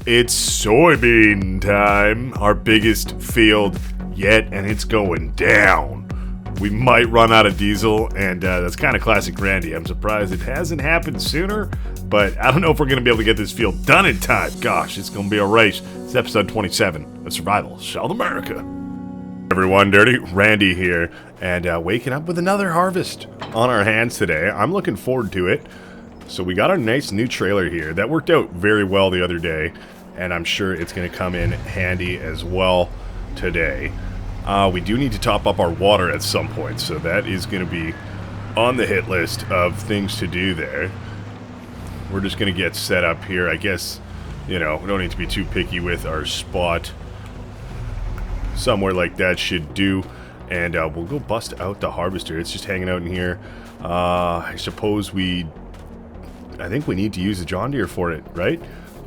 It's soybean time, our biggest field yet, and it's going down. We might run out of diesel, and that's kind of classic Randy. I'm surprised it hasn't happened sooner, but I don't know if we're going to be able to get this field done in time. Gosh, it's going to be a race. It's episode 27 of Survival South America. Everyone, Dirty Randy here, and waking up with another harvest on our hands today. I'm looking forward to it. So we got our nice new trailer here. That worked out very well the other day, and I'm sure it's going to come in handy as well today. We do need to top up our water at some point, so that is going to be on the hit list of things to do there. We're just going to get set up here. I guess, you know, we don't need to be too picky with our spot. Somewhere like that should do, and we'll go bust out the harvester. It's just hanging out in here. I suppose I think we need to use the John Deere for it, right?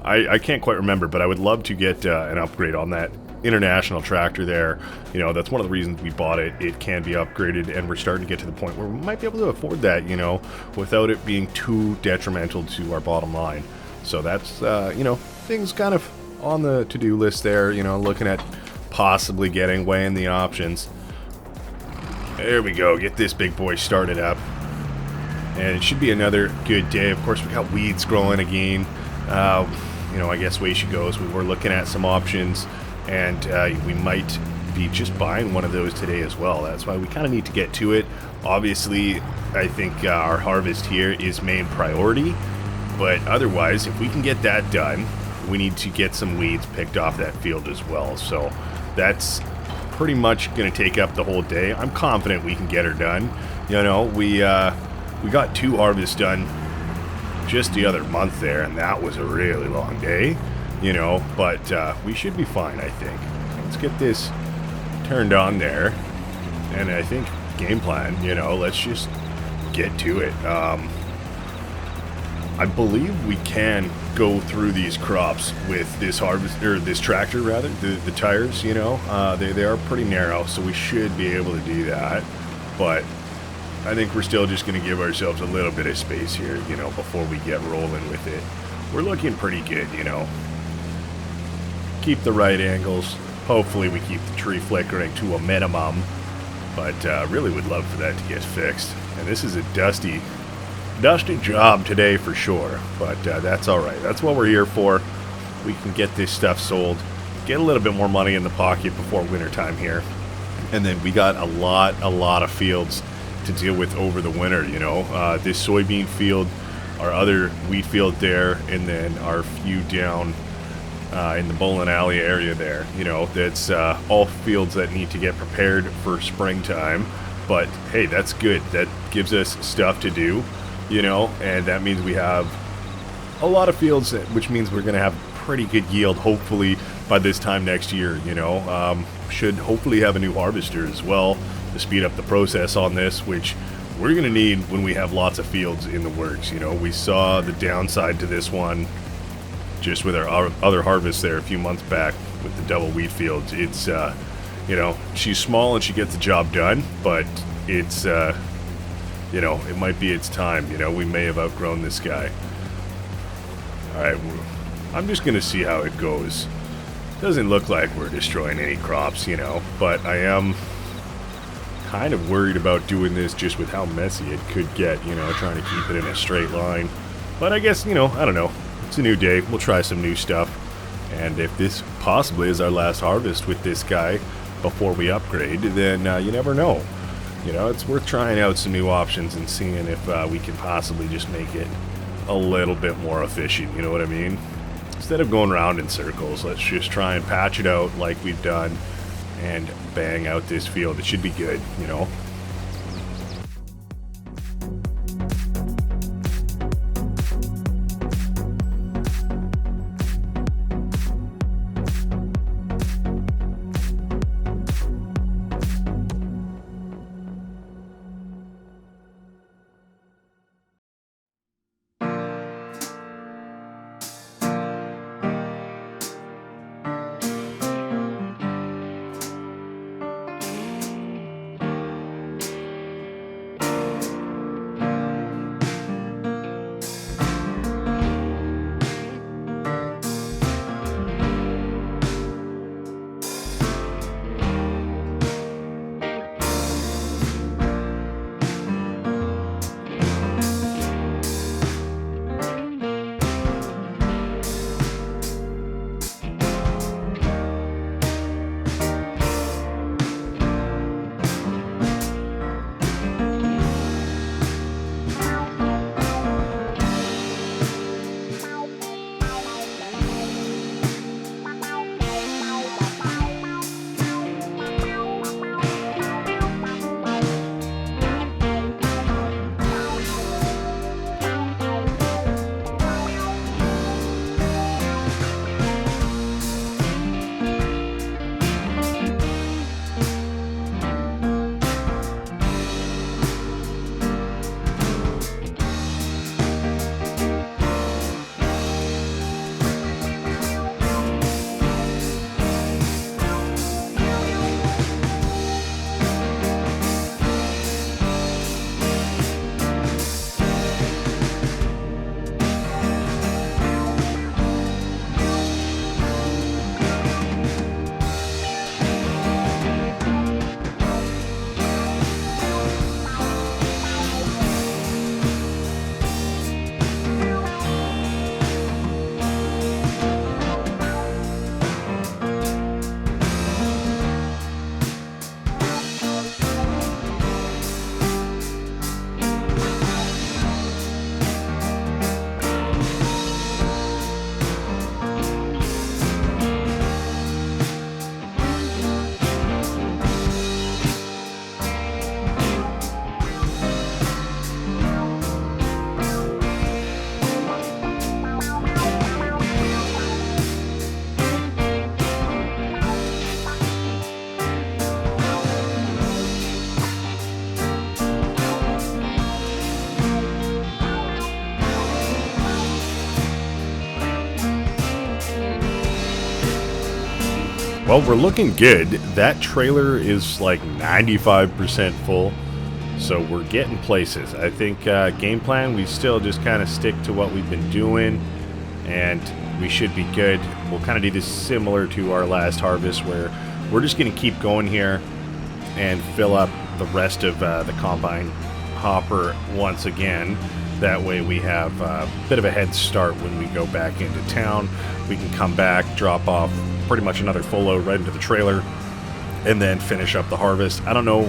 I can't quite remember, but I would love to get an upgrade on that international tractor there. You know, that's one of the reasons we bought it. It can be upgraded, and we're starting to get to the point where we might be able to afford that, you know, without it being too detrimental to our bottom line. So that's, you know, things kind of on the to-do list there, you know, looking at possibly weighing the options. There we go, get this big boy started up. And it should be another good day. Of course, we got weeds growing again. You know, I guess way she goes. We were looking at some options, and we might be just buying one of those today as well. That's why we kind of need to get to it. Obviously, I think our harvest here is main priority, but otherwise, if we can get that done, we need to get some weeds picked off that field as well. So that's pretty much going to take up the whole day. I'm confident we can get her done. You know, we got 2 harvests done just the other month there, and that was a really long day, you know, but we should be fine, I think. Let's get this turned on there, and I think game plan, you know, let's just get to it. I believe we can go through these crops with this harvest, or this tractor rather, the tires, you know, they are pretty narrow, so we should be able to do that, but I think we're still just going to give ourselves a little bit of space here, you know, before we get rolling with it. We're looking pretty good, you know. Keep the right angles. Hopefully we keep the tree flickering to a minimum. But really would love for that to get fixed. And this is a dusty job today for sure. But that's alright. That's what we're here for. We can get this stuff sold. Get a little bit more money in the pocket before wintertime here. And then we got a lot of fields to deal with over the winter, you know. This soybean field, our other wheat field there, and then our few down in the bowling alley area there, you know. That's all fields that need to get prepared for springtime. But hey, that's good. That gives us stuff to do, you know, and that means we have a lot of fields, which means we're going to have pretty good yield hopefully by this time next year, you know. Should hopefully have a new harvester as well to speed up the process on this, which we're going to need when we have lots of fields in the works. You know, we saw the downside to this one just with our other harvest there a few months back with the double wheat fields. It's, you know, she's small and she gets the job done, but it's, you know, it might be its time. You know, we may have outgrown this guy. Alright, I'm just going to see how it goes. Doesn't look like we're destroying any crops, you know, but I am kind of worried about doing this just with how messy it could get, you know, trying to keep it in a straight line. But I guess, you know, I don't know. It's a new day. We'll try some new stuff. And if this possibly is our last harvest with this guy before we upgrade, then you never know. You know, it's worth trying out some new options and seeing if we can possibly just make it a little bit more efficient, you know what I mean? Instead of going around in circles, let's just try and patch it out like we've done and bang out this field. It should be good, you know. Well, we're looking good. That trailer is like 95% full, so we're getting places. I think game plan, we still just kind of stick to what we've been doing, and we should be good. We'll kind of do this similar to our last harvest, where we're just going to keep going here and fill up the rest of the combine hopper once again. That way we have a bit of a head start when we go back into town. We can come back, drop off pretty much another full load right into the trailer, and then finish up the harvest. I don't know.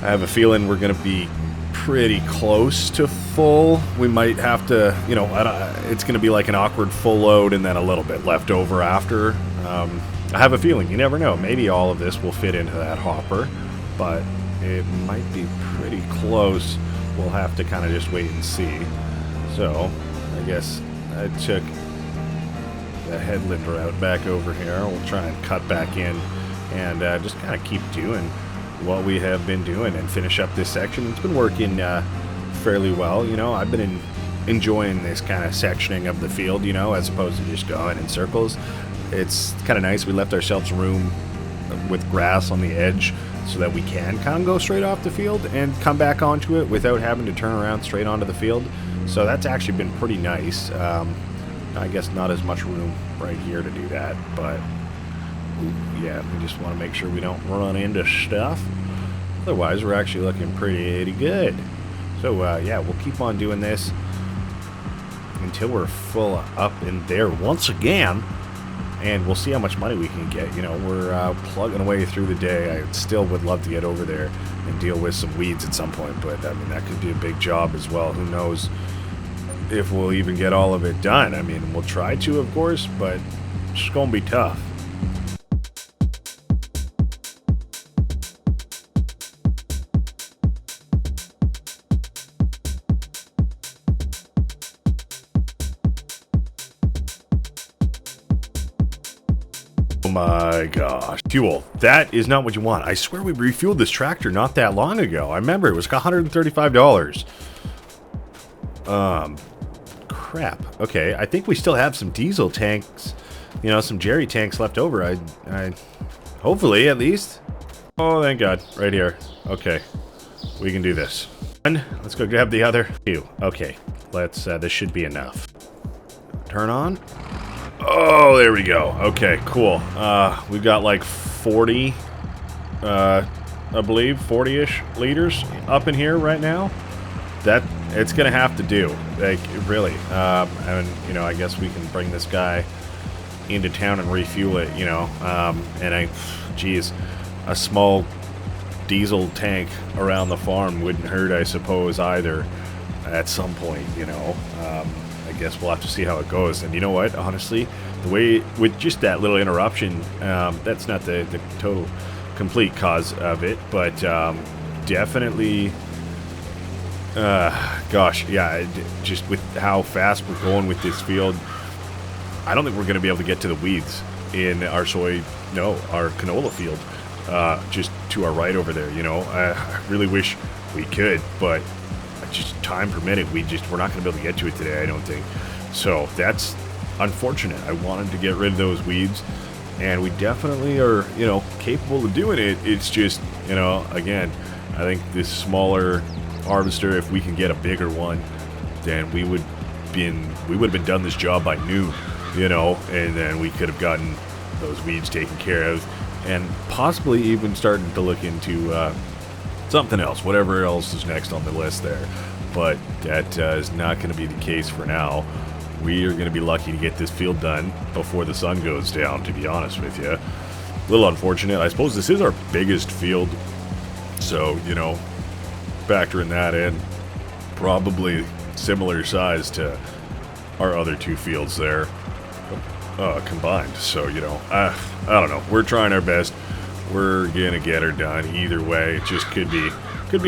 I have a feeling we're going to be pretty close to full. We might have to, you know, it's going to be like an awkward full load and then a little bit left over after. I have a feeling, you never know, maybe all of this will fit into that hopper, but it might be pretty close. We'll have to kind of just wait and see. So, I guess I took the headland route back over here. We'll try and cut back in and just kind of keep doing what we have been doing and finish up this section. It's been working fairly well. You know, I've been enjoying this kind of sectioning of the field, you know, as opposed to just going in circles. It's kind of nice. We left ourselves room with grass on the edge so that we can kind of go straight off the field and come back onto it without having to turn around straight onto the field. So that's actually been pretty nice. I guess not as much room right here to do that, but yeah, we just want to make sure we don't run into stuff. Otherwise, we're actually looking pretty good. So yeah, we'll keep on doing this until we're full up in there once again, and we'll see how much money we can get. You know, we're plugging away through the day. I still would love to get over there and deal with some weeds at some point, but I mean, that could be a big job as well. Who knows if we'll even get all of it done. I mean, we'll try to, of course, but it's gonna be tough. Oh my gosh. Fuel. That is not what you want. I swear we refueled this tractor not that long ago. I remember it was $135. Crap. Okay, I think we still have some diesel tanks, you know, some Jerry tanks left over. I hopefully, at least. Oh, thank God. Right here. Okay. We can do this. One. Let's go grab the other two. Okay. Let's, this should be enough. Turn on. Oh, there we go. Okay, cool. We've got like 40, I believe, 40-ish liters up in here right now. That, it's gonna have to do, like, really. And, you know, I guess we can bring this guy into town and refuel it, you know. And geez, a small diesel tank around the farm wouldn't hurt, I suppose, either, at some point, you know. I guess we'll have to see how it goes. And you know what, honestly, the way, with just that little interruption, that's not the total complete cause of it, but definitely, gosh, yeah, just with how fast we're going with this field, I don't think we're going to be able to get to the weeds in our our canola field, just to our right over there, you know. I really wish we could, but just time permitting, we're not going to be able to get to it today, I don't think. So that's unfortunate. I wanted to get rid of those weeds, and we definitely are, you know, capable of doing it. It's just, you know, again, I think this smaller harvester, if we can get a bigger one, then we would have been done this job by noon, you know, and then we could have gotten those weeds taken care of, and possibly even starting to look into something else, whatever else is next on the list there. But that is not going to be the case for now. We are going to be lucky to get this field done before the sun goes down, to be honest with you. A little unfortunate. I suppose this is our biggest field, so, you know, factoring that in, probably similar size to our other two fields there combined. So, you know, I don't know. We're trying our best. We're gonna get her done either way. It just could be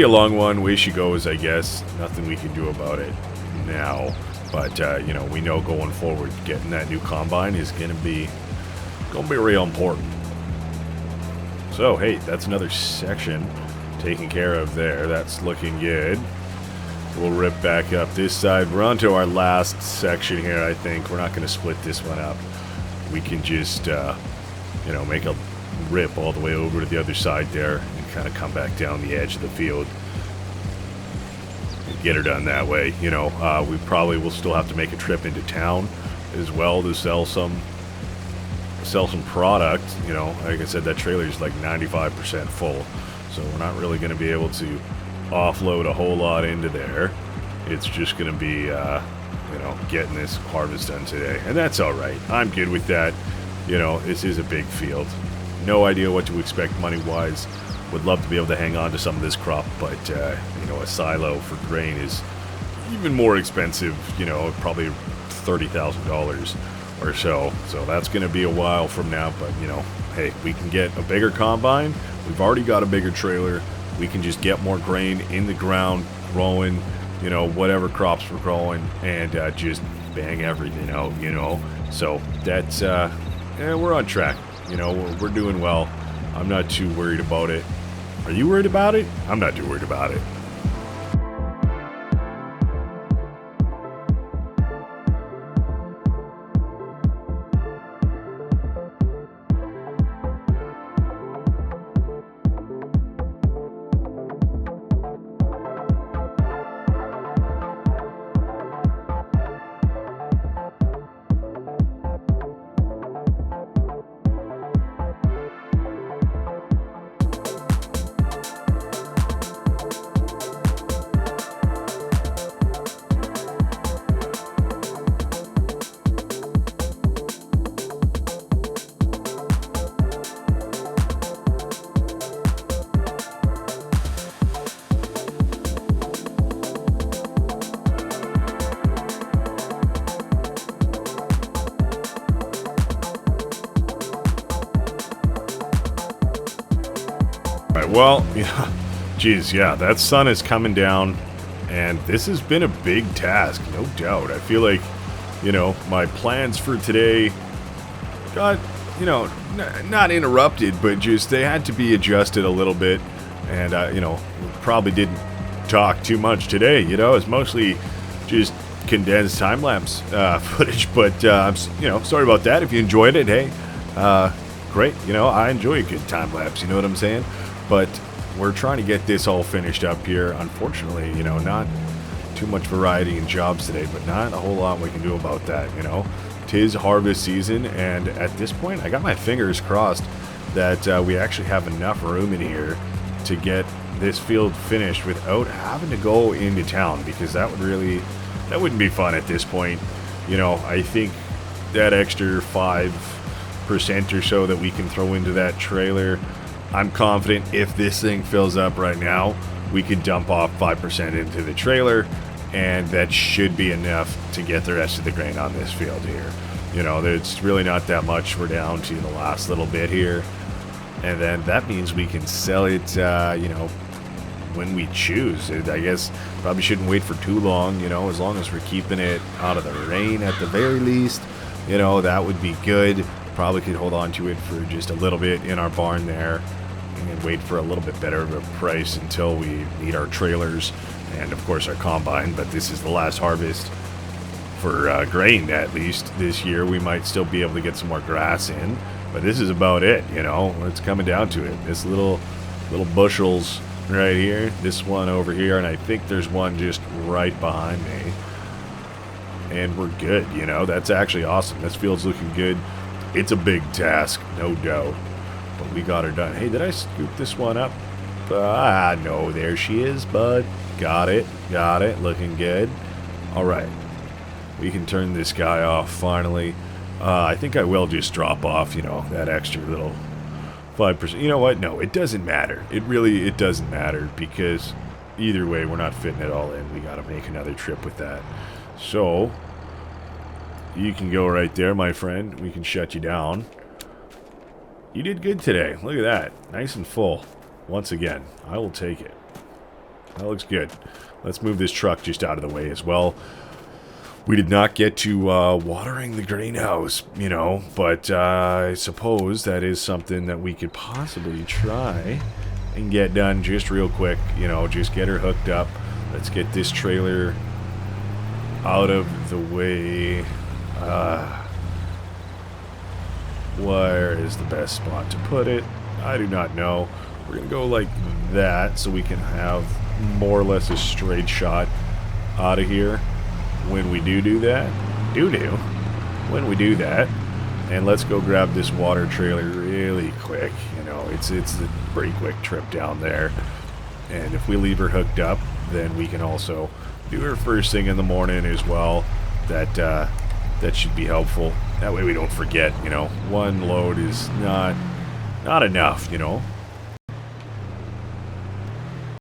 a long one. Way she goes, I guess. Nothing we can do about it now. But you know, we know going forward, getting that new combine is gonna be real important. So hey, that's another section taken care of there. That's looking good. We'll rip back up this side. We're on to our last section here, I think. We're not gonna split this one up. We can just you know, make a rip all the way over to the other side there and kind of come back down the edge of the field and get her done that way. You know, we probably will still have to make a trip into town as well to sell some product. You know, like I said, that trailer is like 95% full, so we're not really going to be able to offload a whole lot into there. It's just going to be you know, getting this harvest done today, and that's all right. I'm good with that. You know, this is a big field. No idea what to expect money wise. Would love to be able to hang on to some of this crop, but you know, a silo for grain is even more expensive. You know, probably $30,000 or so. So that's going to be a while from now, but you know, hey, we can get a bigger combine. We've already got a bigger trailer. We can just get more grain in the ground, growing, you know, whatever crops we're growing, and just bang everything out, you know. So that's, yeah, we're on track. You know, we're doing well. I'm not too worried about it. Are you worried about it? I'm not too worried about it. Well, yeah, geez, yeah, that sun is coming down, and this has been a big task, no doubt. I feel like, you know, my plans for today got, you know, not interrupted, but just they had to be adjusted a little bit, and, you know, probably didn't talk too much today, you know. It's mostly just condensed time-lapse footage, but, you know, sorry about that. If you enjoyed it, hey, great, you know, I enjoy a good time-lapse, you know what I'm saying? But we're trying to get this all finished up here. Unfortunately, you know, not too much variety in jobs today, but not a whole lot we can do about that, you know. 'Tis harvest season, and at this point, I got my fingers crossed that we actually have enough room in here to get this field finished without having to go into town, because that wouldn't be fun at this point. You know, I think that extra 5% or so that we can throw into that trailer, I'm confident if this thing fills up right now, we could dump off 5% into the trailer, and that should be enough to get the rest of the grain on this field here. You know, it's really not that much. We're down to the last little bit here, and then that means we can sell it, you know, when we choose. I guess probably shouldn't wait for too long, you know, as long as we're keeping it out of the rain at the very least, you know, that would be good. Probably could hold on to it for just a little bit in our barn there and wait for a little bit better of a price until we need our trailers and of course our combine. But this is the last harvest for grain, at least this year. We might still be able to get some more grass in, but this is about it, you know. It's coming down to it. This little bushels right here, this one over here, and I think there's one just right behind me, and we're good, you know. That's actually awesome. This field's looking good. It's a big task, no doubt, but we got her done. Hey, did I scoop this one up? No, there she is, bud. Got it, looking good. All right, we can turn this guy off finally. I think I will just drop off, you know, that extra little 5%. You know what? No, it doesn't matter. It doesn't matter, because either way, we're not fitting it all in. We got to make another trip with that. So you can go right there, my friend. We can shut you down. You did good today. Look at that. Nice and full. Once again, I will take it. That looks good. Let's move this truck just out of the way as well. We did not get to watering the greenhouse, you know, but I suppose that is something that we could possibly try and get done just real quick. You know, just get her hooked up. Let's get this trailer out of the way. Where is the best spot to put it? I do not know. We're going to go like that so we can have more or less a straight shot out of here when we do that. When we do that. And let's go grab this water trailer really quick. You know, it's a pretty quick trip down there. And if we leave her hooked up, then we can also do her first thing in the morning as well. That should be helpful. That way we don't forget, you know. One load is not enough, you know.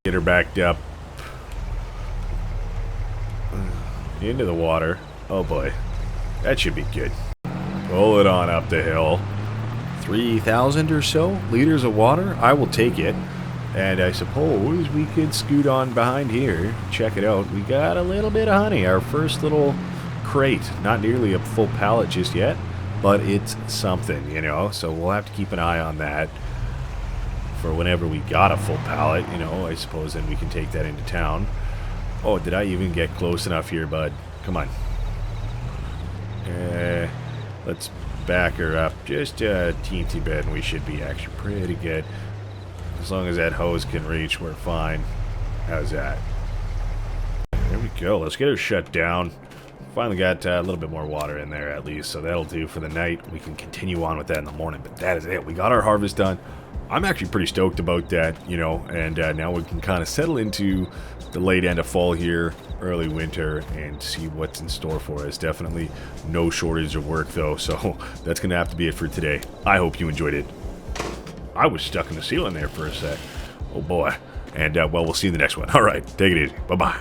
Get her backed up into the water. Oh boy. That should be good. Pull it on up the hill. 3,000 or so liters of water. I will take it. And I suppose we could scoot on behind here. Check it out. We got a little bit of honey. Our first little crate. Not nearly a full pallet just yet. But it's something, you know. So we'll have to keep an eye on that. For whenever we got a full pallet, you know. I suppose then we can take that into town. Oh, did I even get close enough here, bud? Come on. Let's back her up just a teensy bit and we should be actually pretty good. As long as that hose can reach, we're fine. How's that? There we go. Let's get her shut down. Finally got a little bit more water in there at least, so that'll do for the night. We can continue on with that in the morning, but that is it. We got our harvest done. I'm actually pretty stoked about that, you know, and now we can kind of settle into the late end of fall here, early winter, and see what's in store for us. Definitely no shortage of work, though, so that's going to have to be it for today. I hope you enjoyed it. I was stuck in the ceiling there for a sec. Oh, boy. And, well, we'll see you in the next one. All right, take it easy. Bye-bye.